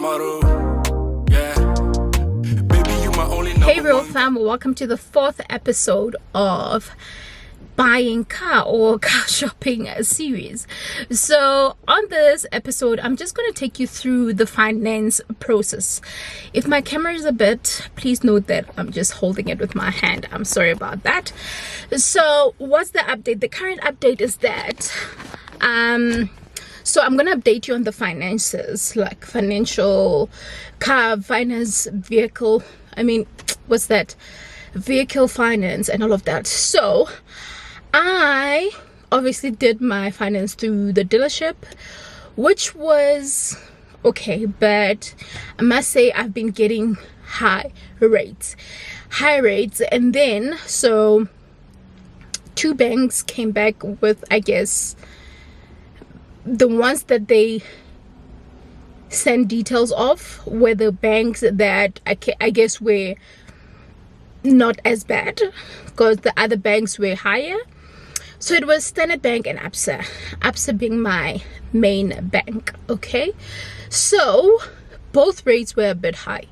model. Yeah. Baby, you my only number Hey RealFam, welcome to the 4th episode of buying car or car shopping series. So on this episode, I'm just going to take you through the finance process. If my camera is a bit, please note that I'm just holding it with my hand. I'm sorry about that. So what's the update? The current update is that so I'm gonna update you on the finances, like financial, car finance, vehicle, what's that, vehicle finance and all of that. So I obviously did my finance through the dealership, which was okay, but I must say I've been getting high rates, and then so 2 banks came back with, I guess, the ones that they send details of were the banks that I guess were not as bad, because the other banks were higher. So it was Standard Bank and ABSA being my main bank. Okay, so both rates were a bit high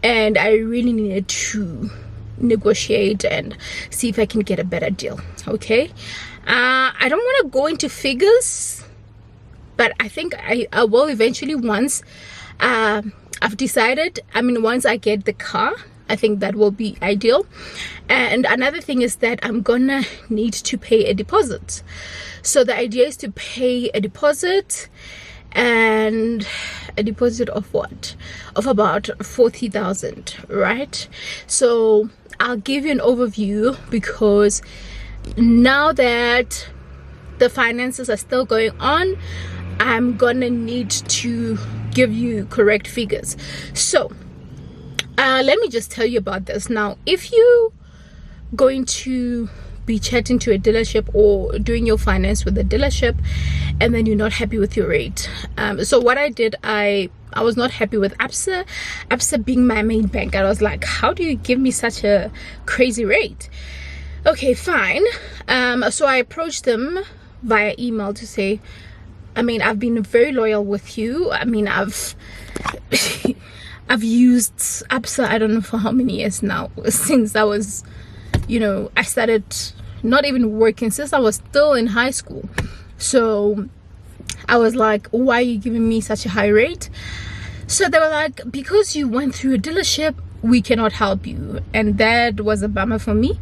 and I really needed to negotiate and see if I can get a better deal. Okay, I don't want to go into figures, but I think I will eventually once I've decided. Once I get the car, I think that will be ideal. And another thing is that I'm gonna need to pay a deposit. So the idea is to pay a deposit, and a deposit of what? Of about 40,000, right? So I'll give you an overview, because now that the finances are still going on, I'm gonna need to give you correct figures. So let me just tell you about this. Now, if you going to be chatting to a dealership or doing your finance with a dealership and then you're not happy with your rate, so what I did, I was not happy with ABSA being my main bank. I was like, how do you give me such a crazy rate? Okay, fine. So I approached them via email to say, I've been very loyal with you. I've used ABSA, I don't know for how many years now, since I was, I started not even working, since I was still in high school. So I was like, why are you giving me such a high rate? So they were like, because you went through a dealership, we cannot help you. And that was a bummer for me.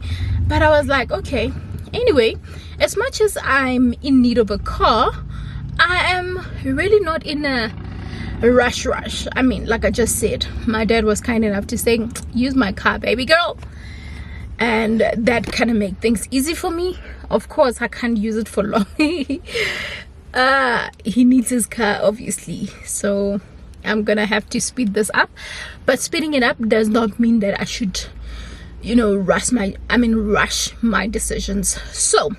But I was like, okay. Anyway, as much as I'm in need of a car, I am really not in a rush. Like I just said, my dad was kind enough to say, use my car, baby girl, and that kind of made things easy for me. Of course, I can't use it for long. He needs his car, obviously, so I'm gonna have to speed this up. But speeding it up does not mean that I should, rush my decisions. So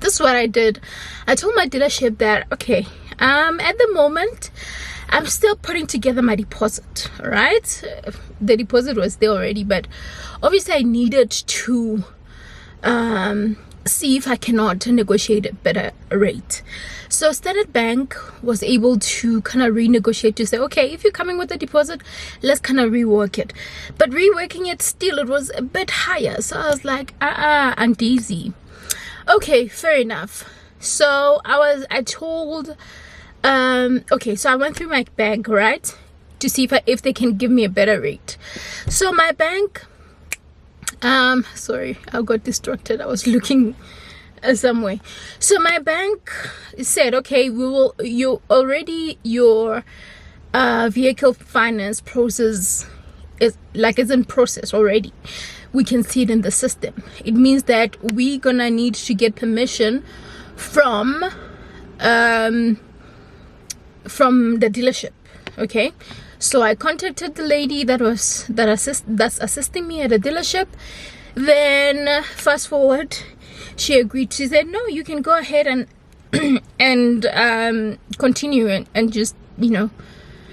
this is what I did. I told my dealership that, okay, at the moment I'm still putting together my deposit, right? The deposit was there already, but obviously I needed to see if I cannot negotiate a better rate. So Standard Bank was able to kind of renegotiate to say, okay, if you're coming with a deposit, let's kind of rework it. But reworking it, still it was a bit higher. So I was like, Nthabi. Okay, fair enough. So I told okay, so I went through my bank, right, to see if they can give me a better rate. So my bank, sorry, I got distracted. I was looking somewhere. So my bank said, okay, your vehicle finance process is in process already. We can see it in the system. It means that we're gonna need to get permission from the dealership. Okay, so I contacted the lady that's assisting me at the dealership. Then fast forward, she agreed. She said, no, you can go ahead and continue and just,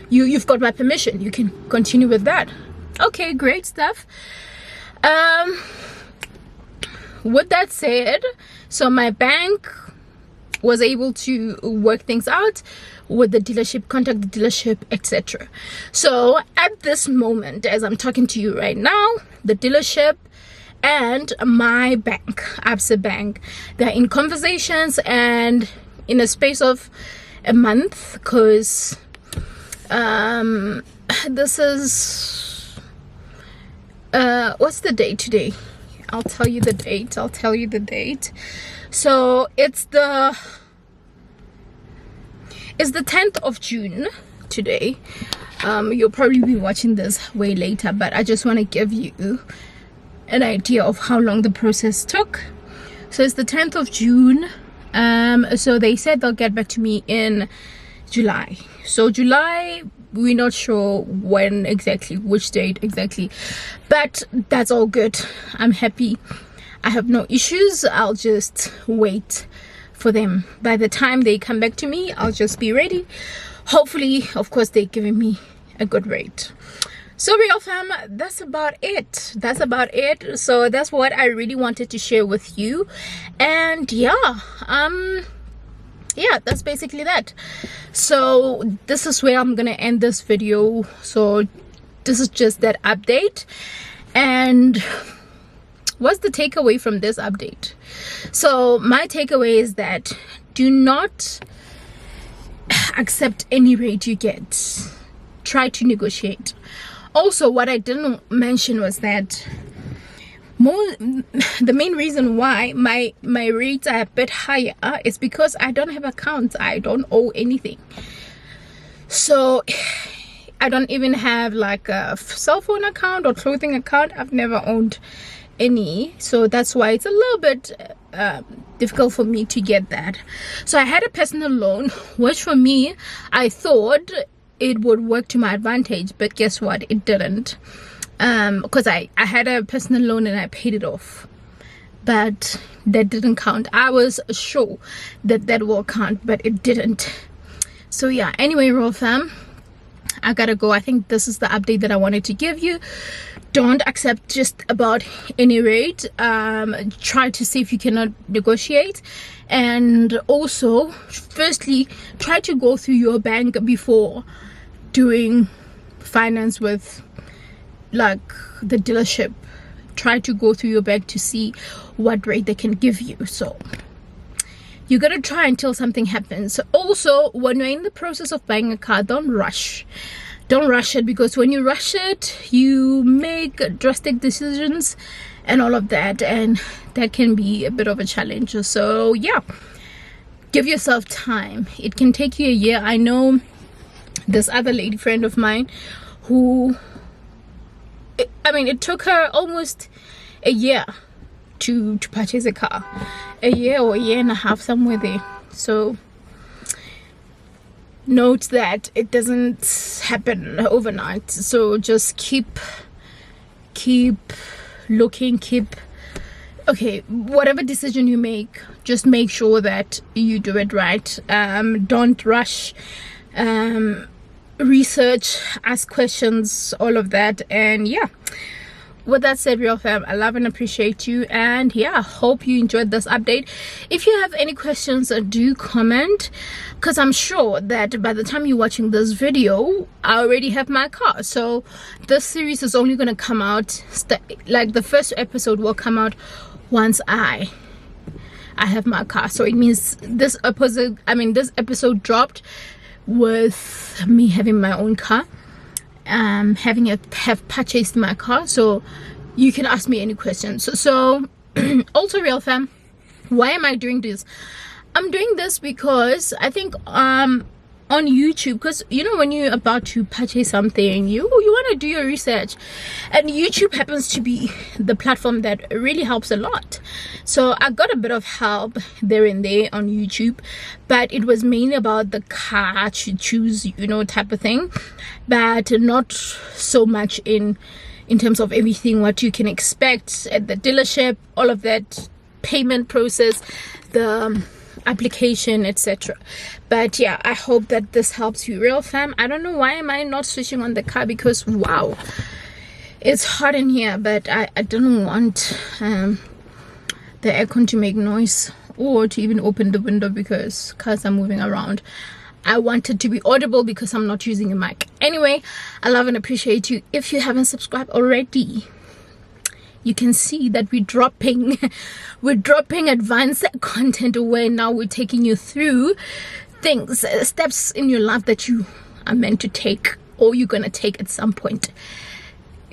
you've got my permission, you can continue with that. Okay, great stuff. With that said, so my bank was able to work things out with the dealership, contact the dealership, etc. So at this moment, as I'm talking to you right now, the dealership and my bank, Absa Bank, they're in conversations, and in a space of a month, because this is what's the date today? I'll tell you the date. So it's the 10th of June today. You'll probably be watching this way later, but I just want to give you an idea of how long the process took. So it's the 10th of June. So they said they'll get back to me in July. So July, we're not sure when exactly, which date exactly, but that's all good. I'm happy. I have no issues. I'll just wait for them. By the time they come back to me, I'll just be ready. Hopefully, of course, they're giving me a good rate. So RealFam, that's about it. So that's what I really wanted to share with you. And yeah, that's basically that. So this is where I'm gonna end this video. So this is just that update. And what's the takeaway from this update? So my takeaway is that do not accept any rate you get. Try to negotiate. Also, what I didn't mention was that the main reason why my rates are a bit higher is because I don't have accounts. I don't owe anything. So I don't even have like a cell phone account or clothing account. I've never owned any. So that's why it's a little bit difficult for me to get that. So I had a personal loan, which for me, I thought it would work to my advantage, but guess what, it didn't, because I had a personal loan and I paid it off, but that didn't count. I was sure that will count, but it didn't. So yeah, anyway, RealFam, I gotta go. I think this is the update that I wanted to give you. Don't accept just about any rate. Try to see if you cannot negotiate, and also firstly try to go through your bank before doing finance with like the dealership. Try to go through your bank to see what rate they can give you. So you gotta try until something happens. Also, when you're in the process of buying a car, don't rush it, because when you rush it, you make drastic decisions and all of that, and that can be a bit of a challenge. So yeah, give yourself time. It can take you a year. I know this other lady friend of mine who, I mean, it took her almost a year to purchase a car, a year or a year and a half, somewhere there. So note that it doesn't happen overnight. So just keep looking, okay, whatever decision you make, just make sure that you do it right. Don't rush. Research, ask questions, all of that. And yeah, with that said, RealFam, I love and appreciate you, and yeah, hope you enjoyed this update. If you have any questions, do comment, because I'm sure that by the time you're watching this video, I already have my car. So this series is only going to come out, like the first episode will come out once I have my car. So it means this episode dropped with me having my own car, have purchased my car. So you can ask me any questions. So also, RealFam, why am I doing this? I'm doing this because I think on YouTube, because you know, when you're about to purchase something, you want to do your research, and YouTube happens to be the platform that really helps a lot. So I got a bit of help there and there on YouTube, but it was mainly about the car to choose, you know, type of thing, but not so much in terms of everything what you can expect at the dealership, all of that payment process, the application, etc. But yeah, I hope that this helps you, RealFam. I don't know why am I not switching on the car, because wow, it's hot in here, but I don't want the aircon to make noise or to even open the window because cars are moving around. I want it to be audible because I'm not using a mic. Anyway, I love and appreciate you. If you haven't subscribed already, you can see that we're dropping advanced content where now we're taking you through things, steps in your life that you are meant to take, or you're gonna take at some point.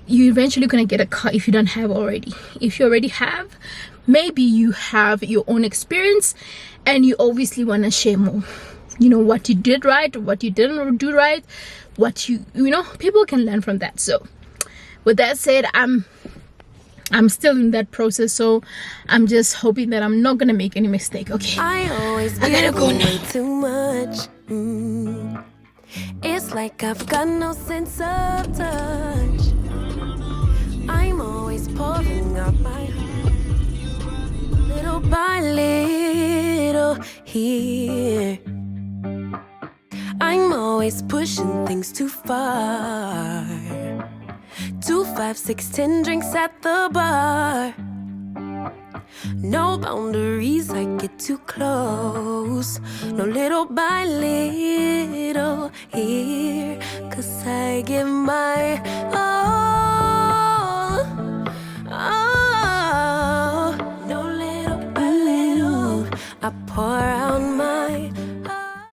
You're eventually gonna get a car if you don't have already. If you already have, maybe you have your own experience and you obviously want to share more, you know, what you did right, what you didn't do right, what you know, people can learn from that. So with that said, I'm still in that process, so I'm just hoping that I'm not gonna make any mistake. Okay, I always gotta go now. way too much. It's like I've got no sense of touch. I'm always pouring out my heart, little by little here. I'm always pushing things too far. 2, 5, 6, 10 drinks at the bar. No boundaries, I get too close. No little by little here. 'Cause I give my all.